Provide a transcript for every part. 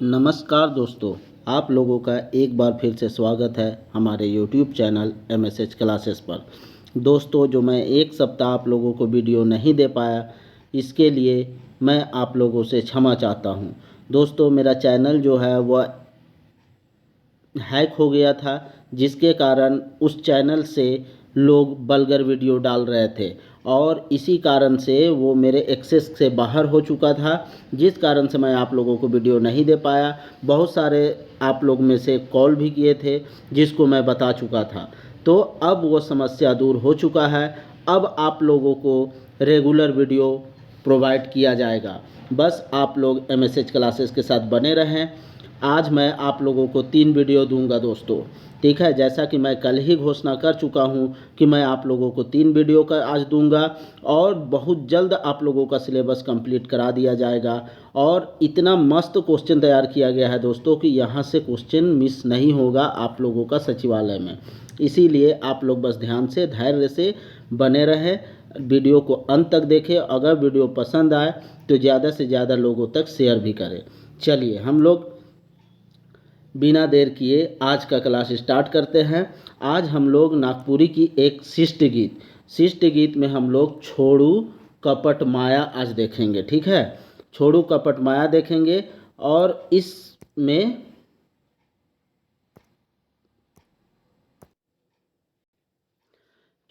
नमस्कार दोस्तों, आप लोगों का एक बार फिर से स्वागत है हमारे YouTube चैनल MSH क्लासेस पर। दोस्तों, जो मैं एक सप्ताह आप लोगों को वीडियो नहीं दे पाया, इसके लिए मैं आप लोगों से क्षमा चाहता हूं। दोस्तों, मेरा चैनल जो है वह हैक हो गया था, जिसके कारण उस चैनल से लोग वल्गर वीडियो डाल रहे थे और इसी कारण से वो मेरे एक्सेस से बाहर हो चुका था, जिस कारण से मैं आप लोगों को वीडियो नहीं दे पाया। बहुत सारे आप लोग में से कॉल भी किए थे, जिसको मैं बता चुका था। तो अब वो समस्या दूर हो चुका है। अब आप लोगों को रेगुलर वीडियो प्रोवाइड किया जाएगा। बस आप लोग MSH क्लासेस के साथ बने रहें। आज मैं आप लोगों को 3 वीडियो दूंगा दोस्तों, ठीक है। जैसा कि मैं कल ही घोषणा कर चुका हूं कि मैं आप लोगों को 3 वीडियो का आज दूंगा और बहुत जल्द आप लोगों का सिलेबस कंप्लीट करा दिया जाएगा। और इतना मस्त क्वेश्चन तैयार किया गया है दोस्तों कि यहाँ से क्वेश्चन मिस नहीं होगा आप लोगों का सचिवालय में। इसीलिए आप लोग बस ध्यान से धैर्य से बने रहें, वीडियो को अंत तक देखें। अगर वीडियो पसंद आए तो ज़्यादा से ज़्यादा लोगों तक शेयर भी करें। चलिए, हम लोग बिना देर किए आज का क्लास स्टार्ट करते हैं। आज हम लोग नागपुरी की एक शिष्ट गीत में हम लोग छोड़ू कपट माया आज देखेंगे, ठीक है। छोड़ू कपट माया देखेंगे और इसमें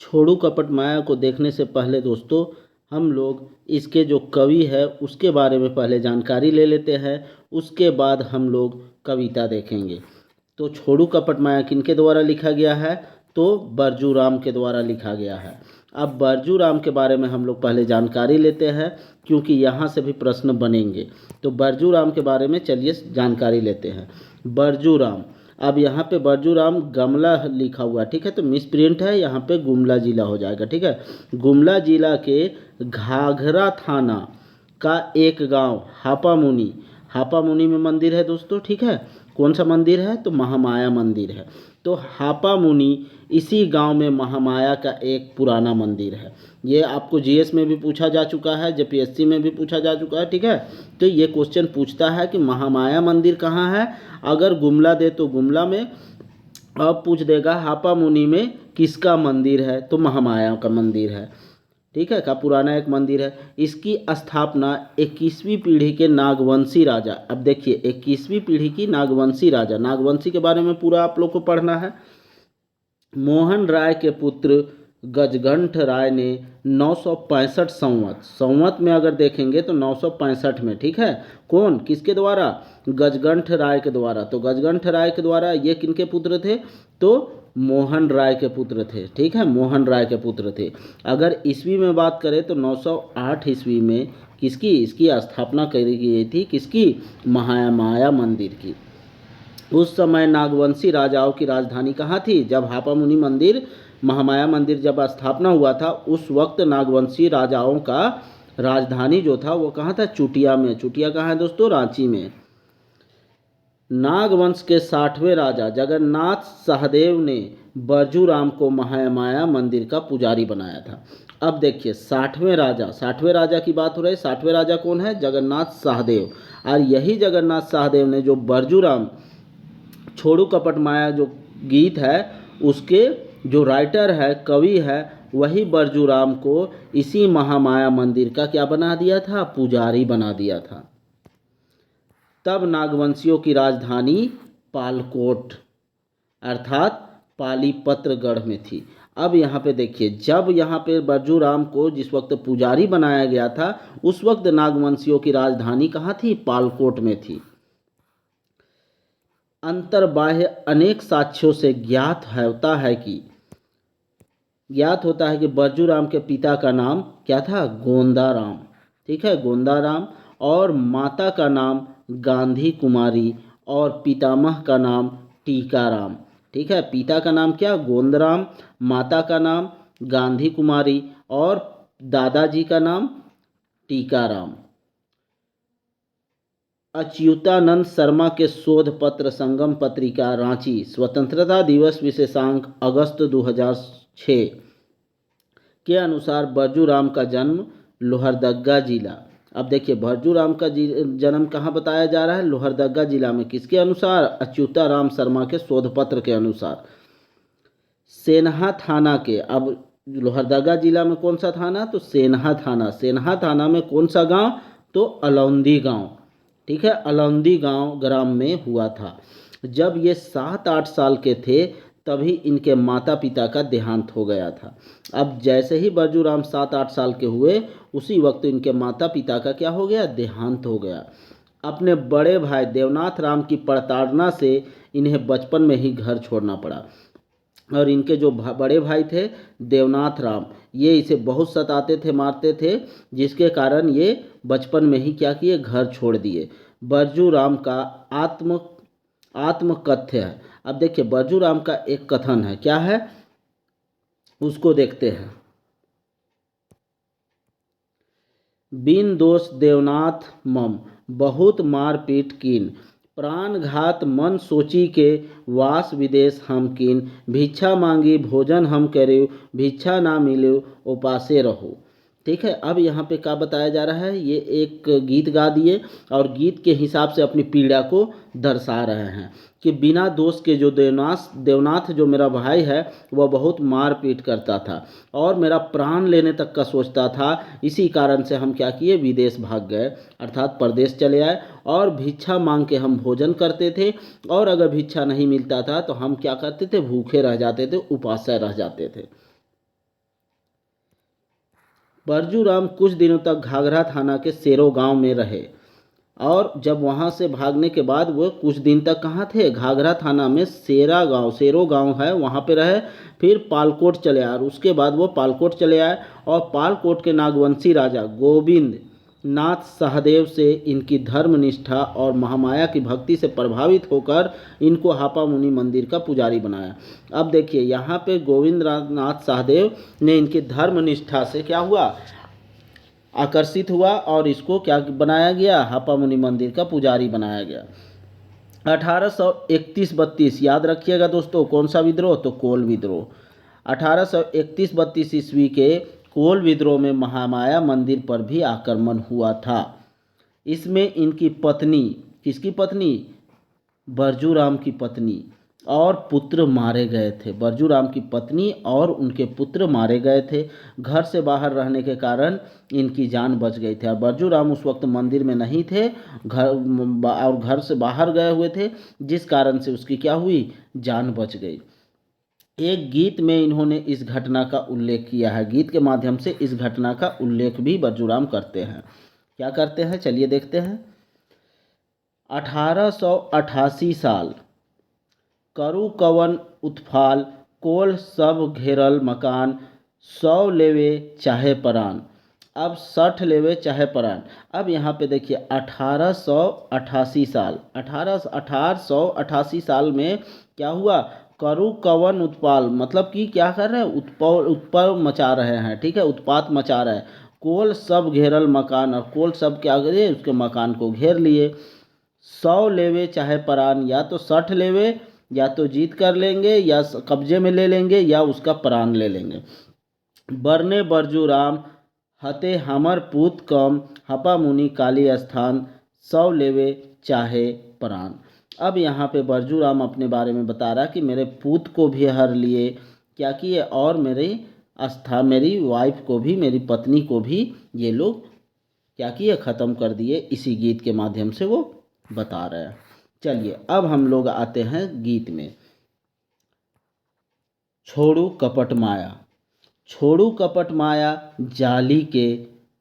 छोड़ू कपट माया को देखने से पहले दोस्तों, हम लोग इसके जो कवि है उसके बारे में पहले जानकारी ले लेते हैं। उसके बाद हम लोग कविता देखेंगे। तो छोड़ू कपट माया किनके द्वारा लिखा गया है? तो बरजू राम के द्वारा लिखा गया है। अब बरजू राम के बारे में हम लोग पहले जानकारी लेते हैं, क्योंकि यहाँ से भी प्रश्न बनेंगे। तो बरजू राम के बारे में चलिए जानकारी लेते हैं। बरजू राम, अब यहाँ पे बरजू राम गमला लिखा हुआ है, ठीक है। तो मिस प्रिंट है, यहाँ पे गुमला जिला हो जाएगा, ठीक है। गुमला जिला के घाघरा थाना का एक गांव हापामुनि में मंदिर है दोस्तों, ठीक है। कौन सा मंदिर है? तो महामाया मंदिर है। तो हापामुनि इसी गांव में महामाया का एक पुराना मंदिर है। ये आपको GS में भी पूछा जा चुका है, JPSC में भी पूछा जा चुका है, ठीक है। तो ये क्वेश्चन पूछता है कि महामाया मंदिर कहाँ है। अगर गुमला दे तो गुमला में, अब पूछ देगा हापामुनि में किसका मंदिर है, तो महामाया का मंदिर है, ठीक है। का पुराना एक मंदिर है। इसकी स्थापना 21वीं पीढ़ी के नागवंशी राजा, अब देखिए 21वीं पीढ़ी की नागवंशी राजा, नागवंशी के बारे में पूरा आप लोग को पढ़ना है। मोहन राय के पुत्र गजगंठ राय ने 965 संवत में अगर देखेंगे तो 965 में, ठीक है। कौन, किसके द्वारा? गजगंठ राय के द्वारा। तो गजगंठ राय के द्वारा ये किनके पुत्र थे? तो मोहन राय के पुत्र थे, ठीक है। मोहन राय के पुत्र थे। अगर ईस्वी में बात करें तो 908 ईस्वी में इसकी स्थापना करी गई थी, किसकी? महामाया मंदिर की। उस समय नागवंशी राजाओं की राजधानी कहाँ थी? जब हापामुनि मंदिर, महामाया मंदिर जब स्थापना हुआ था, उस वक्त नागवंशी राजाओं का राजधानी जो था वो कहाँ था? चुटिया में। चुटिया कहाँ है दोस्तों? रांची में। नागवंश के 60वें राजा जगन्नाथ सहदेव ने बरजू राम को महामाया मंदिर का पुजारी बनाया था। अब देखिए 60वें राजा की बात हो रही है। 60वें राजा कौन है? जगन्नाथ सहदेव। और यही जगन्नाथ सहदेव ने जो बरजू राम छोड़ू कपट माया जो गीत है, उसके जो राइटर है, कवि है, वही बरजू राम को इसी महामाया मंदिर का क्या बना दिया था? पुजारी बना दिया था। तब नागवंशियों की राजधानी पालकोट अर्थात पालीपत्रगढ़ में थी। अब यहाँ पे देखिए, जब यहाँ पे बरजू राम को जिस वक्त पुजारी बनाया गया था, उस वक्त नागवंशियों की राजधानी कहाँ थी? पालकोट में थी। अंतर्बाह्य अनेक साक्ष्यों से ज्ञात होता है कि बरजू राम के पिता का नाम क्या था? गोंदाराम, ठीक है, गोंदाराम। और माता का नाम गांधी कुमारी और पितामह का नाम टीकाराम, ठीक है। पिता का नाम क्या? गोंदराम, माता का नाम गांधी कुमारी और दादाजी का नाम टीकाराम। अच्युतानंद शर्मा के शोध पत्र संगम पत्रिका रांची, स्वतंत्रता दिवस विशेषांक अगस्त 2006 के अनुसार बरजू राम का जन्म लोहरदगा जिला, अब देखिए भरजूराम का जन्म कहाँ बताया जा रहा है, लोहरदगा जिला में। किसके अनुसार, अच्युताराम शर्मा के शोध पत्र के अनुसार। सेन्हा थाना के, अब लोहरदगा जिला में कौन सा थाना, तो सेन्हा थाना। सेन्हा थाना में कौन सा गांव, तो अलौंदी गांव। ठीक है, अलौंदी गांव ग्राम में हुआ था। जब ये 7-8 साल के थे तभी इनके माता पिता का देहांत हो गया था। अब जैसे ही बरजूराम 7-8 साल के हुए उसी वक्त इनके माता पिता का क्या हो गया, देहांत हो गया। अपने बड़े भाई देवनाथ राम की प्रताड़ना से इन्हें बचपन में ही घर छोड़ना पड़ा। और इनके जो बड़े भाई थे देवनाथ राम, ये इसे बहुत सताते थे, मारते थे, जिसके कारण ये बचपन में ही क्या किए, घर छोड़ दिए। बरजूराम का आत्मकथ्य है। अब देखिए बरजूराम का एक कथन है, क्या है उसको देखते हैं। बिन दोष देवनाथ मम, बहुत मार पीट कीन, प्राण घात मन सोची के, वास विदेश हम कीन, भिक्षा मांगी भोजन हम करे, भिक्षा ना मिले उपासे रहो। ठीक है, अब यहाँ पे क्या बताया जा रहा है, ये एक गीत गा दिए और गीत के हिसाब से अपनी पीड़ा को दर्शा रहे हैं कि बिना दोष के जो देवनाथ जो मेरा भाई है वह बहुत मार पीट करता था और मेरा प्राण लेने तक का सोचता था। इसी कारण से हम क्या किए, विदेश भाग गए, अर्थात परदेश चले आए और भिक्षा मांग के हम भोजन करते थे। और अगर भिक्षा नहीं मिलता था तो हम क्या करते थे, भूखे रह जाते थे, उपास्य रह जाते थे। बरजूराम कुछ दिनों तक घाघरा थाना के सेरो गांव में रहे और जब वहां से भागने के बाद वो कुछ दिन तक कहाँ थे, घाघरा थाना में सेरो गांव है वहां पे रहे। फिर पालकोट चले आए और उसके बाद वो पालकोट चले आए और पालकोट के नागवंशी राजा गोविंद नाथ सहदेव से इनकी धर्मनिष्ठा और महामाया की भक्ति से प्रभावित होकर इनको हापा मुनि मंदिर का पुजारी बनाया। अब देखिए यहाँ पे गोविंद नाथ सहदेव ने इनकी धर्मनिष्ठा से क्या हुआ, आकर्षित हुआ और इसको क्या बनाया गया, हापा मुनि मंदिर का पुजारी बनाया गया। 1831-32 याद रखिएगा दोस्तों, कौन सा विद्रोह, तो कोल विद्रोह। 1831-32 ईस्वी के कोल विद्रोह में महामाया मंदिर पर भी आक्रमण हुआ था। इसमें इनकी पत्नी, किसकी पत्नी, बरजूराम की पत्नी और पुत्र मारे गए थे। बरजूराम की पत्नी और उनके पुत्र मारे गए थे। घर से बाहर रहने के कारण इनकी जान बच गई थी और बरजूराम उस वक्त मंदिर में नहीं थे, घर से बाहर गए हुए थे, जिस कारण से उसकी क्या हुई, जान बच गई। एक गीत में इन्होंने इस घटना का उल्लेख किया है, गीत के माध्यम से इस घटना का उल्लेख भी बरजूराम करते हैं। क्या करते हैं, चलिए देखते हैं। 1888 साल करु कवन उत्फाल, कोल सब घेरल मकान, 100 लेवे चाहे परान। अब 60 लेवे चाहे परान। अब यहाँ पे देखिए 1888 साल, 1888 साल में क्या हुआ, करु कवन उत्पाल, मतलब कि क्या कर रहे हैं, उत्पाद मचा रहे हैं। ठीक है, उत्पात मचा रहे हैं। कोल सब घेरल मकान, और कोल सब क्या करे, उसके मकान को घेर लिए। 100 लेवे चाहे परान, या तो 60 लेवे, या तो जीत कर लेंगे, या कब्जे में ले लेंगे, या उसका प्राण ले लेंगे। बरने बरजूराम हते हमर पूत कम, हपा मुनि काली स्थान, 100 लेवे चाहे प्राण। अब यहाँ पे बरजूराम अपने बारे में बता रहा कि मेरे पूत को भी हर लिए, क्या किए, और मेरी वाइफ को भी, मेरी पत्नी को भी ये लोग क्या किए, ख़त्म कर दिए। इसी गीत के माध्यम से वो बता रहे हैं। चलिए अब हम लोग आते हैं गीत में। छोड़ू कपट माया, छोड़ू कपट माया जाली के,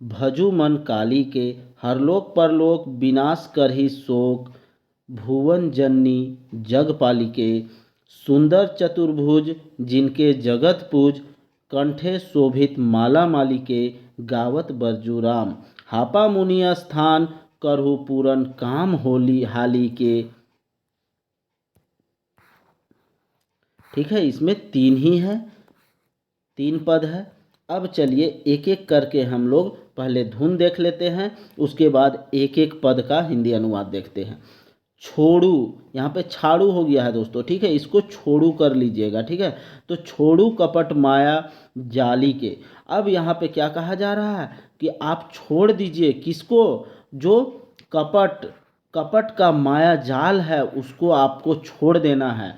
भजू मन काली के, हरलोक परलोक विनाश करही शोक, भुवन जननी जग पालिके, सुंदर चतुर्भुज जिनके जगत पूज, कंठे शोभित माला मालिके, गावत बरजूराम, हापा मुनि स्थान, करहु पूरन काम होली हाली के। ठीक है, इसमें 3 ही है, 3 पद है। अब चलिए एक एक करके हम लोग पहले धुन देख लेते हैं, उसके बाद एक एक पद का हिंदी अनुवाद देखते हैं। छोड़ू, यहाँ पे छाड़ू हो गया है दोस्तों, ठीक है, इसको छोड़ू कर लीजिएगा, ठीक है। तो छोड़ू कपट माया जाली के। अब यहाँ पे क्या कहा जा रहा है कि आप छोड़ दीजिए किसको, जो कपट, कपट का माया जाल है उसको आपको छोड़ देना है,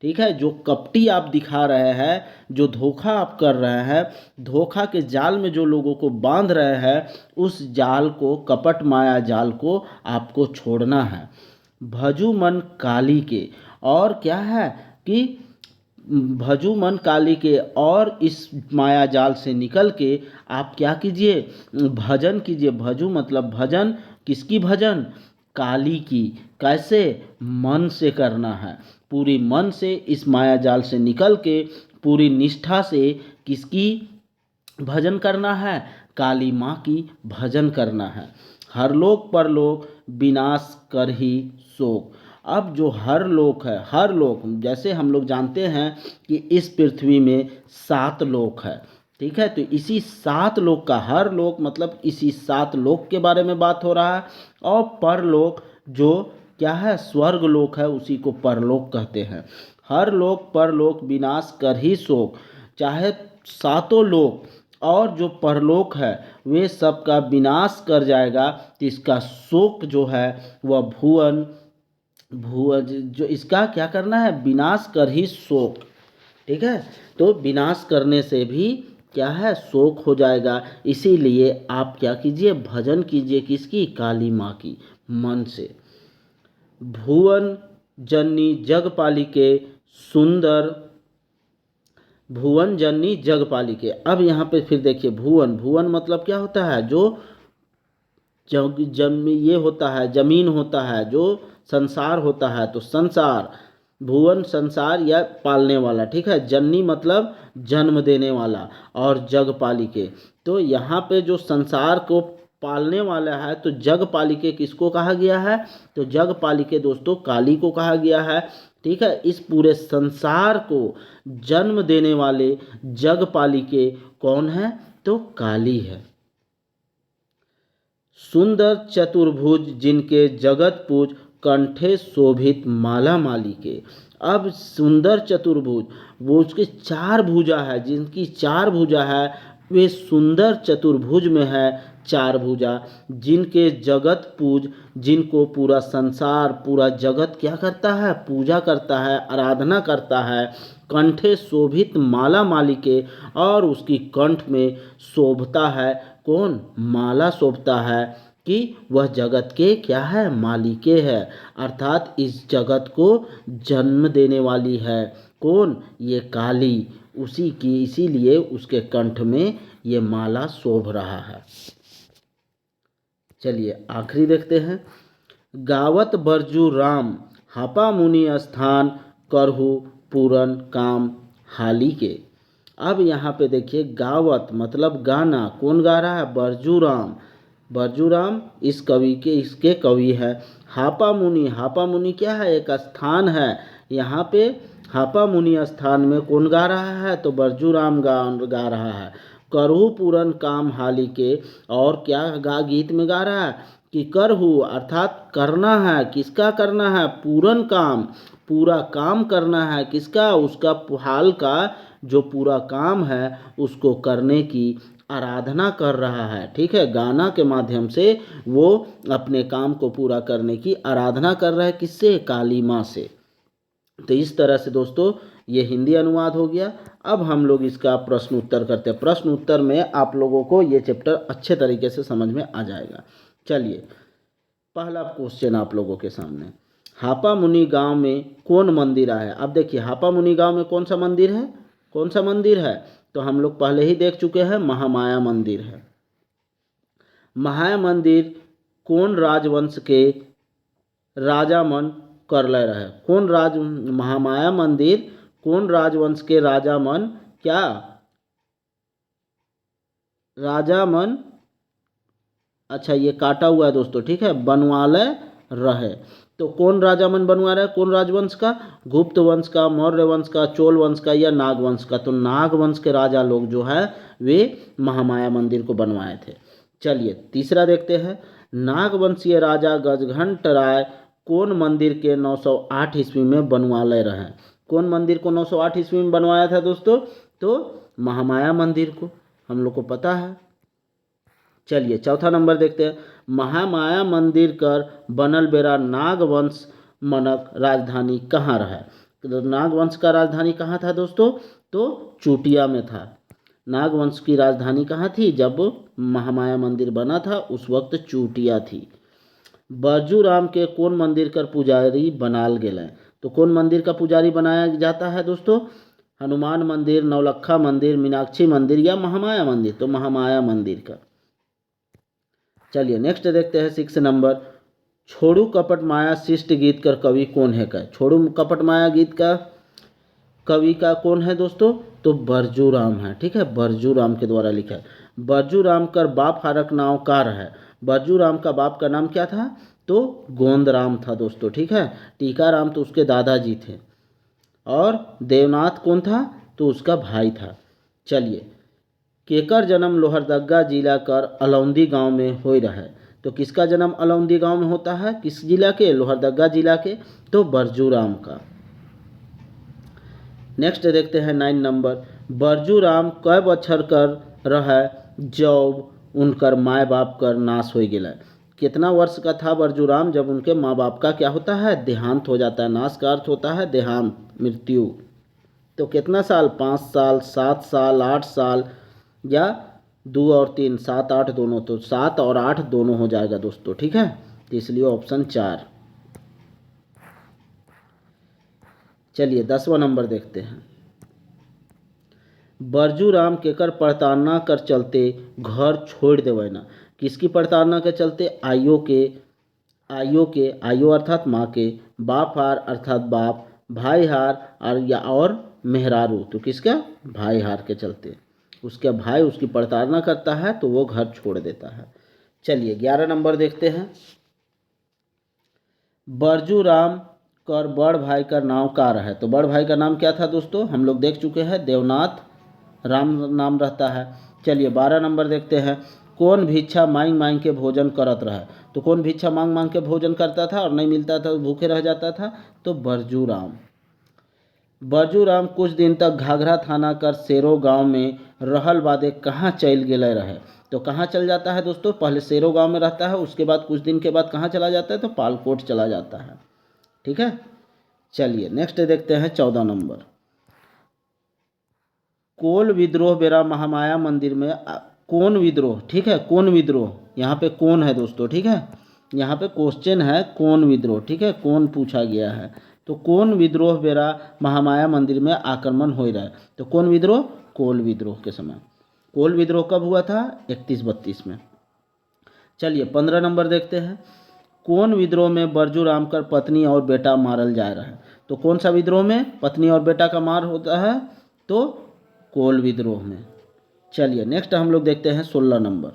ठीक है। जो कपटी आप दिखा रहे हैं, जो धोखा आप कर रहे हैं, धोखा के जाल में जो लोगों को बांध रहे हैं, उस जाल को, कपट माया जाल को आपको छोड़ना है। भजू मन काली के, और क्या है कि भजू मन काली के, और इस माया जाल से निकल के आप क्या कीजिए, भजन कीजिए। भजू मतलब भजन, किसकी भजन, काली की। कैसे, मन से करना है, पूरी मन से इस माया जाल से निकल के पूरी निष्ठा से किसकी भजन करना है, काली माँ की भजन करना है। हरलोक परलोक विनाश कर ही शोक। अब जो हर लोक है, हर लोक, जैसे हम लोग जानते हैं कि इस पृथ्वी में 7 लोक है, ठीक है। तो इसी 7 लोक का, हर लोक मतलब इसी 7 लोक के बारे में बात हो रहा है। और परलोक जो क्या है, स्वर्ग लोक है, उसी को परलोक कहते हैं। हर लोक परलोक विनाश कर ही शोक, चाहे 7 लोक और जो परलोक है वे सब का विनाश कर जाएगा, तो इसका शोक जो है वह भुवन, भुवन जो इसका क्या करना है, विनाश कर ही शोक, ठीक है। तो विनाश करने से भी क्या है, शोक हो जाएगा। इसीलिए आप क्या कीजिए, भजन कीजिए किसकी, काली माँ की, मन से। भुवन जननी जगपालिके सुंदर, भुवन जननी जगपालिके। अब यहाँ पे फिर देखिए, भुवन, भुवन मतलब क्या होता है, जो ये होता है, जमीन होता है, जो संसार होता है, तो संसार, भुवन संसार या पालने वाला, ठीक है। जननी मतलब जन्म देने वाला, और जगपालिके, तो यहाँ पे जो संसार को पालने वाला है, तो जगपालिके किसको कहा गया है, तो जगपालिके दोस्तों काली को कहा गया है, ठीक है। इस पूरे संसार को जन्म देने वाले जगपालिके कौन है, तो काली है। सुंदर चतुर्भुज जिनके जगत पूज, कंठे शोभित माला माली के। अब सुंदर चतुर्भुज, वो उसके 4 भुजा है, जिनकी 4 भुजा है, वे सुंदर चतुर्भुज में है 4 भुजा, जिनके जगत पूज, जिनको पूरा संसार, पूरा जगत क्या करता है, पूजा करता है, आराधना करता है। कंठे शोभित माला माली के, और उसकी कंठ में शोभता है कौन, माला शोभता है कि वह जगत के क्या है, मालिके है, अर्थात इस जगत को जन्म देने वाली है कौन, ये काली, उसी की, इसीलिए उसके कंठ में ये माला शोभ रहा है। चलिए आखिरी देखते हैं। गावत बरजू राम हापा मुनि स्थान, करहु पूरन काम हाली के। अब यहाँ पे देखिए, गावत मतलब गाना, कौन गा रहा है, बरजूराम, बरजूराम इस कवि के, इसके कवि है। हापा मुनि, हापा मुनि क्या है, एक स्थान है, यहाँ पे हापा मुनि स्थान में कौन गा रहा है, तो बरजूराम गा रहा है। करहु पूरन काम हाली के, और क्या गीत में गा रहा है कि करहु अर्थात करना है, किसका करना है, पूरन काम, पूरा काम करना है, किसका, उसका हाल का जो पूरा काम है उसको करने की आराधना कर रहा है, ठीक है। गाना के माध्यम से वो अपने काम को पूरा करने की आराधना कर रहा है, किससे, काली माँ से। तो इस तरह से दोस्तों ये हिंदी अनुवाद हो गया। अब हम लोग इसका प्रश्न उत्तर करते हैं। प्रश्न उत्तर में आप लोगों को ये चैप्टर अच्छे तरीके से समझ में आ जाएगा। चलिए पहला क्वेश्चन आप लोगों के सामने, हापा मुनि गांव में कौन मंदिर है। अब देखिए, हापा मुनि गांव में कौन सा मंदिर है, कौन सा मंदिर है, तो हम लोग पहले ही देख चुके हैं, महामाया मंदिर है। महामाया मंदिर कौन राजवंश के राजा मन कर ले रहे, कौन राज, महामाया मंदिर कौन राजवंश के राजा मन, क्या राजा मन, अच्छा ये काटा हुआ है दोस्तों, ठीक है, बनवाले रहे। तो कौन राजा मन बनवा रहा है, कौन राजवंश का, गुप्त वंश का, मौर्य वंश का, चोल वंश का, या नाग वंश का। तो नाग वंश के राजा लोग जो है वे महामाया मंदिर को बनवाए थे। चलिए तीसरा देखते हैं। नागवंशीय राजा गजघंट राय कौन मंदिर के 908 ईस्वी में बनवाले रहे? कौन मंदिर को 908 ईस्वी में बनवाया था दोस्तों? तो महामाया मंदिर को, हम लोग को पता है। चलिए चौथा नंबर देखते हैं। महामाया मंदिर कर बनल बेरा नागवंश मनक राजधानी कहाँ रहा? तो नागवंश का राजधानी कहाँ था दोस्तों? तो चूटिया में था। नागवंश की राजधानी कहाँ थी? जब महामाया मंदिर बना था उस वक्त चूटिया थी। बरजूराम के कौन मंदिर कर पुजारी बनाल गेल? तो कौन मंदिर का पुजारी बनाया जाता है दोस्तों? हनुमान मंदिर, नवलखा मंदिर, मीनाक्षी मंदिर या महामाया मंदिर? तो महामाया मंदिर का। चलिए नेक्स्ट देखते हैं 6 नंबर। छोड़ू कपट माया शिष्ट गीत कर कवि कौन है? का छोड़ू कपट माया गीत का कवि का कौन है दोस्तों? तो बरजूराम है। ठीक है, बरजूराम के द्वारा लिखा है। बरजूराम कर बाप हारक नाव कार है? बरजूराम का बाप का नाम क्या था? तो गोंदराम था दोस्तों। ठीक है, टीकाराम तो उसके दादाजी थे और देवनाथ कौन था? तो उसका भाई था। चलिए, केकर जन्म लोहरदगा जिला कर अलौंदी गांव में हो रहा है? तो किसका जन्म अलौंदी गांव में होता है? किस जिला के? लोहरदगा जिला के। तो बरजूराम का। नेक्स्ट देखते हैं 9 नंबर। बरजूराम कई बछर कर रहा जब उनकर माए बाप कर नाश हो गया? कितना वर्ष का था बरजूराम जब उनके माँ बाप का क्या होता है? देहांत हो जाता है। नाश का अर्थ होता है देहांत, मृत्यु। तो कितना साल? 5 साल, 7 साल, 8 साल या 2 और 3, 7 8 दोनों। तो 7 और 8 दोनों हो जाएगा दोस्तों। ठीक है, तो इसलिए ऑप्शन 4। चलिए 10वां नंबर देखते हैं। बरजूराम केकर प्रताड़ना कर चलते घर छोड़ देवे ना? किसकी प्रताड़ना के चलते? आयो अर्थात माँ के, बाप हार अर्थात बाप, भाई हार और मेहरारू। तो किसका? भाई हार के चलते उसके भाई उसकी प्रताड़ना करता है तो वो घर छोड़ देता है। चलिए 11 नंबर देखते हैं। बरजूराम कर बड़ भाई का नाम का रहा है? तो बड़ भाई का नाम क्या था दोस्तों? हम लोग देख चुके हैं, देवनाथ राम नाम रहता है। चलिए 12 नंबर देखते हैं। कौन भिक्षा मांग मांग के भोजन करत रहा? तो कौन भिक्षा मांग मांग के भोजन करता था और नहीं मिलता था तो भूखे रह जाता था? तो बरजूराम। बरजूराम कुछ दिन तक घाघरा थाना कर सेरो गांव में रहल बादे कहाँ चल गेले रहे? तो कहाँ चल जाता है दोस्तों? पहले सेरो गांव में रहता है, उसके बाद कुछ दिन के बाद कहाँ चला जाता है? तो पालकोट चला जाता है। ठीक है, चलिए नेक्स्ट देखते हैं 14 नंबर। कोल विद्रोह बेरा महामाया मंदिर में कौन विद्रोह? ठीक है, कौन विद्रोह, यहाँ पे कौन है दोस्तों? ठीक है, यहाँ पे क्वेश्चन है कौन विद्रोह। ठीक है, कौन पूछा गया है। तो कौन विद्रोह बेरा महामाया मंदिर में आक्रमण हो रहा है? तो कौन विद्रोह? कोल विद्रोह के समय। कोल विद्रोह कब हुआ था? 31-32 में। चलिए 15 नंबर देखते हैं। कौन विद्रोह में बरजूराम कर पत्नी और बेटा मारल जा रहा है? तो कौन सा विद्रोह में पत्नी और बेटा का मार होता है? तो कोल विद्रोह में। चलिए नेक्स्ट हम लोग देखते हैं 16 नंबर।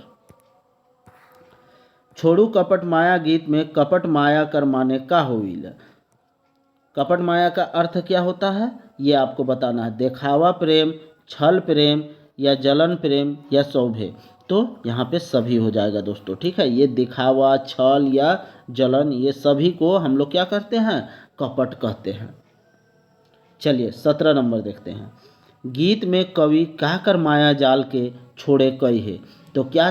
छोड़ू कपट माया गीत में कपट माया कर माने का होइल? कपट माया का अर्थ क्या होता है ये आपको बताना है। दिखावा प्रेम, छल प्रेम या जलन प्रेम या सौभे? तो यहाँ पे सभी हो जाएगा दोस्तों। ठीक है, ये दिखावा, छल या जलन ये सभी को हम लोग क्या करते हैं? कपट कहते हैं। चलिए 17 नंबर देखते हैं। गीत में कवि का कर माया जाल के छोड़े कई है? तो क्या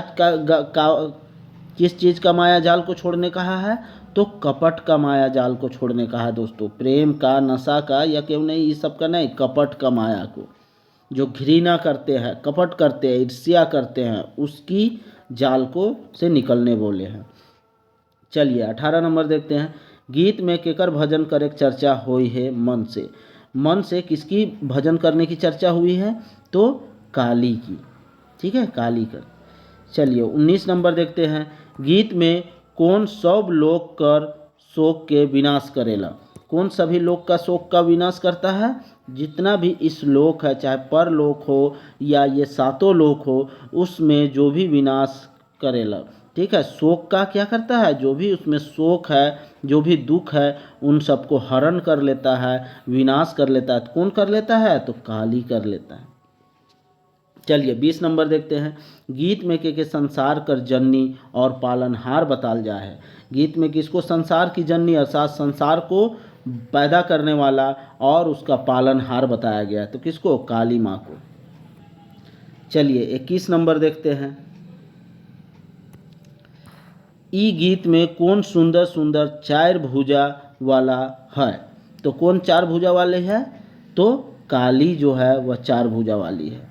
किस चीज़ का माया जाल को छोड़ने कहा है? तो कपट का माया जाल को छोड़ने कहा है दोस्तों। प्रेम का, नशा का या क्यों नहीं, ये सब का नहीं, कपट का माया को। जो घृणा करते हैं, कपट करते हैं, ईर्ष्या करते हैं, उसकी जाल को से निकलने बोले हैं। चलिए 18 नंबर देखते हैं। गीत में केकर भजन करे चर्चा हुई है मन से? मन से किसकी भजन करने की चर्चा हुई है? तो काली की। ठीक है, काली कर। चलिए 19 नंबर देखते हैं। गीत में कौन सब लोग कर शोक के विनाश करेला? कौन सभी लोग का शोक का विनाश करता है? जितना भी इस लोक है, चाहे परलोक हो या ये 7 लोक हो, उसमें जो भी विनाश करेला। ठीक है, शोक का क्या करता है? जो भी उसमें शोक है, जो भी दुख है, उन सबको हरण कर लेता है, विनाश कर लेता है। कौन कर लेता है? तो काली कर लेता है। चलिए 20 नंबर देखते हैं। गीत में के संसार कर जननी और पालनहार बताल जा है। गीत में किसको संसार की जननी अर्थात संसार को पैदा करने वाला और उसका पालनहार बताया गया है, तो किसको? काली माँ को। चलिए 21 नंबर देखते हैं। ई गीत में कौन सुंदर सुंदर चार भुजा वाला है? तो कौन चार भुजा वाले है? तो काली जो है वह चार भुजा वाली है।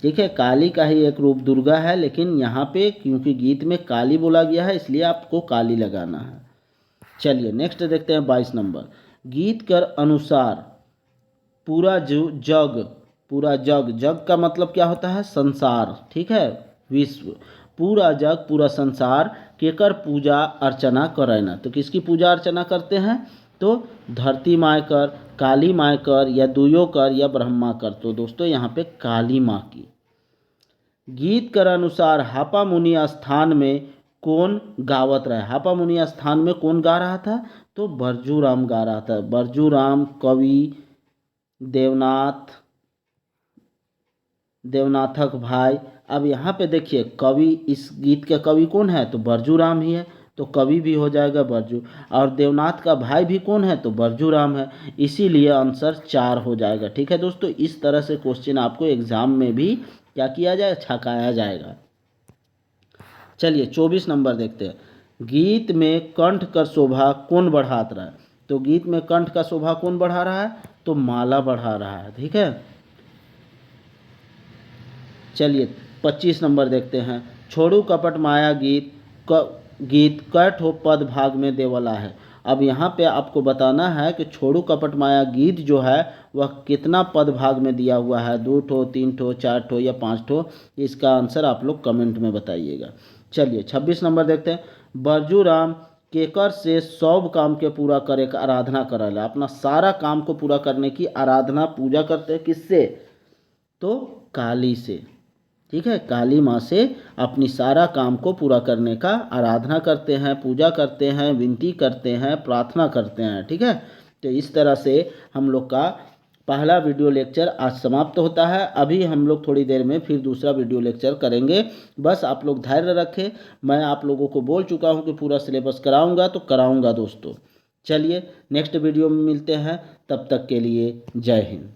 ठीक है, काली का ही एक रूप दुर्गा है, लेकिन यहाँ पे क्योंकि गीत में काली बोला गया है इसलिए आपको काली लगाना है। चलिए नेक्स्ट देखते हैं 22 नंबर। गीत कर अनुसार पूरा जग, जग का मतलब क्या होता है? संसार। ठीक है, विश्व। पूरा जग पूरा संसार केकर पूजा अर्चना करैना, तो किसकी पूजा अर्चना करते हैं? तो धरती माँ कर, काली माँ कर, या दुयो कर, या ब्रह्मा कर। तो दोस्तों यहाँ पे काली माँ की। गीत कर अनुसार हापा मुनि स्थान में कौन गावत रहे? हापा मुनि स्थान में कौन गा रहा था? तो बरजूराम गा रहा था। बरजूराम कवि देवनाथक भाई। अब यहाँ पे देखिए कवि, इस गीत के कवि कौन है? तो बरजूराम ही है, तो कवि भी हो जाएगा बरजू। और देवनाथ का भाई भी कौन है? तो बरजूराम है, इसीलिए आंसर 4 हो जाएगा। ठीक है दोस्तों, इस तरह से क्वेश्चन आपको एग्जाम में भी क्या किया जाएगा? छकाया जाएगा। चलिए 24 नंबर देखते हैं। गीत में कंठ कर शोभा कौन बढ़ात रहा है? तो गीत में कंठ का शोभा कौन बढ़ा रहा है? तो माला बढ़ा रहा है। ठीक है, चलिए 25 नंबर देखते हैं। छोड़ू कपट माया गीत कै ठो पद भाग में देवला है। अब यहाँ पे आपको बताना है कि छोड़ू कपट माया गीत जो है वह कितना पद भाग में दिया हुआ है, 2 ठो, 3 ठो, 4 ठो या 5 ठो। इसका आंसर आप लोग कमेंट में बताइएगा। चलिए 26 नंबर देखते हैं। बरजूराम केकर से सब काम के पूरा करे का आराधना करेला, अपना सारा काम को पूरा करने की आराधना पूजा करते हैं। किससे? तो काली से। ठीक है, काली माँ से अपनी सारा काम को पूरा करने का आराधना करते हैं, पूजा करते हैं, विनती करते हैं, प्रार्थना करते हैं। ठीक है, तो इस तरह से हम लोग का पहला वीडियो लेक्चर आज समाप्त होता है। अभी हम लोग थोड़ी देर में फिर दूसरा वीडियो लेक्चर करेंगे। बस आप लोग धैर्य रखें, मैं आप लोगों को बोल चुका हूँ कि पूरा सिलेबस कराऊँगा तो कराऊँगा दोस्तों। चलिए नेक्स्ट वीडियो में मिलते हैं, तब तक के लिए जय हिंद।